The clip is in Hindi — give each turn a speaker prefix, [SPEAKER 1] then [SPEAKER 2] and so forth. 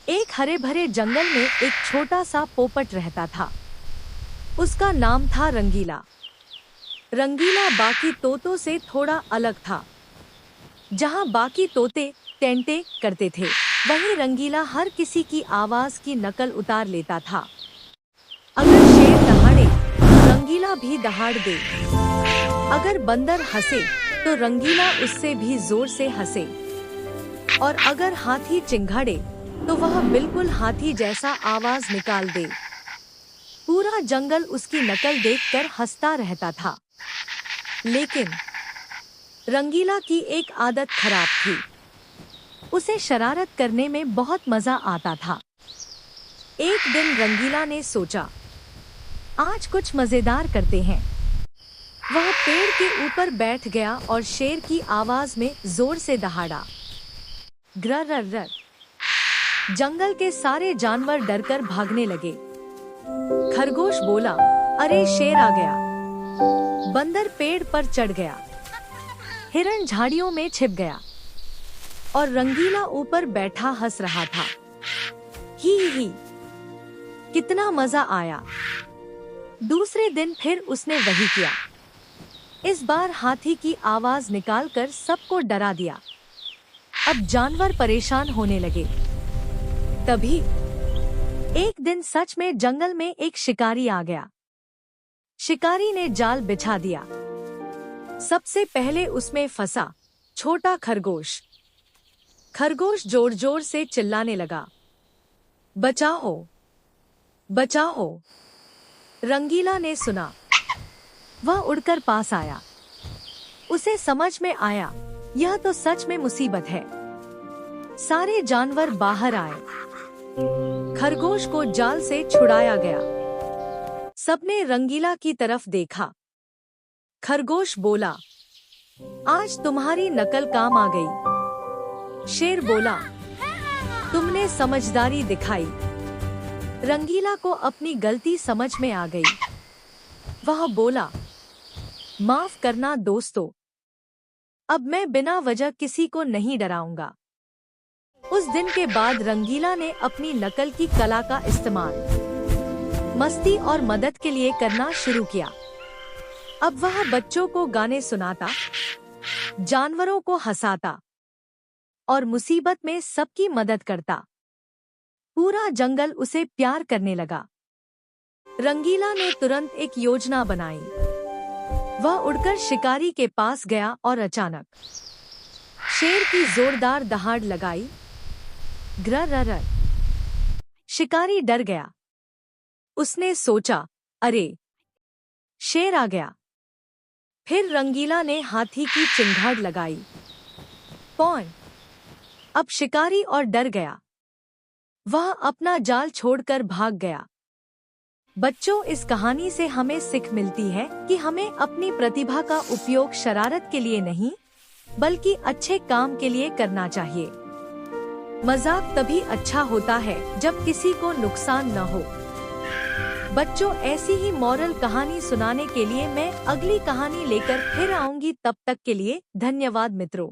[SPEAKER 1] एक हरे भरे जंगल में एक छोटा सा पोपट रहता था। उसका नाम था रंगीला। रंगीला बाकी तोतों से थोड़ा अलग था। जहाँ बाकी तोते टेंटे करते थे, वहीं रंगीला हर किसी की आवाज की नकल उतार लेता था। अगर शेर दहाड़े तो रंगीला भी दहाड़ दे। अगर बंदर हंसे तो रंगीला उससे भी जोर से हंसे। और अगर हाथी चिंघाड़े तो वह बिल्कुल हाथी जैसा आवाज निकाल दे। पूरा जंगल उसकी नकल देखकर हंसता रहता था। लेकिन रंगीला की एक आदत खराब थी। उसे शरारत करने में बहुत मजा आता था। एक दिन रंगीला ने सोचा, आज कुछ मजेदार करते हैं। वह पेड़ के ऊपर बैठ गया और शेर की आवाज में जोर से दहाड़ा, ग्रर। जंगल के सारे जानवर डरकर भागने लगे। खरगोश बोला, अरे शेर आ गया। बंदर पेड़ पर चढ़ गया। हिरण झाड़ियों में छिप गया और रंगीला ऊपर बैठा हंस रहा था। ही कितना मजा आया। दूसरे दिन फिर उसने वही किया। इस बार हाथी की आवाज निकालकर सबको डरा दिया। अब जानवर परेशान होने लगे। तभी एक दिन सच में जंगल में एक शिकारी आ गया। शिकारी ने जाल बिछा दिया। सबसे पहले उसमें फंसा छोटा खरगोश। खरगोश जोर जोर से चिल्लाने लगा, बचाओ बचाओ। रंगीला ने सुना। वह उड़कर पास आया। उसे समझ में आया, यह तो सच में मुसीबत है। सारे जानवर बाहर आए। खरगोश को जाल से छुड़ाया गया। सबने रंगीला की तरफ देखा। खरगोश बोला, आज तुम्हारी नकल काम आ गई। शेर बोला, तुमने समझदारी दिखाई। रंगीला को अपनी गलती समझ में आ गई। वह बोला, माफ करना दोस्तों, अब मैं बिना वजह किसी को नहीं डराऊंगा। उस दिन के बाद रंगीला ने अपनी नकल की कला का इस्तेमाल मस्ती और मदद के लिए करना शुरू किया। अब वह बच्चों को गाने सुनाता, जानवरों को हंसाता और मुसीबत में सबकी मदद करता। पूरा जंगल उसे प्यार करने लगा। रंगीला ने तुरंत एक योजना बनाई। वह उड़कर शिकारी के पास गया और अचानक शेर की जोरदार दहाड़ लगाई, ग्रर। शिकारी डर गया। उसने सोचा, अरे शेर आ गया। फिर रंगीला ने हाथी की चिंगाड़ लगाई, कौन। अब शिकारी और डर गया। वह अपना जाल छोड़कर भाग गया। बच्चों, इस कहानी से हमें सीख मिलती है कि हमें अपनी प्रतिभा का उपयोग शरारत के लिए नहीं, बल्कि अच्छे काम के लिए करना चाहिए। मजाक तभी अच्छा होता है जब किसी को नुकसान न हो। बच्चों, ऐसी ही मॉरल कहानी सुनाने के लिए मैं अगली कहानी लेकर फिर आऊंगी। तब तक के लिए धन्यवाद मित्रों।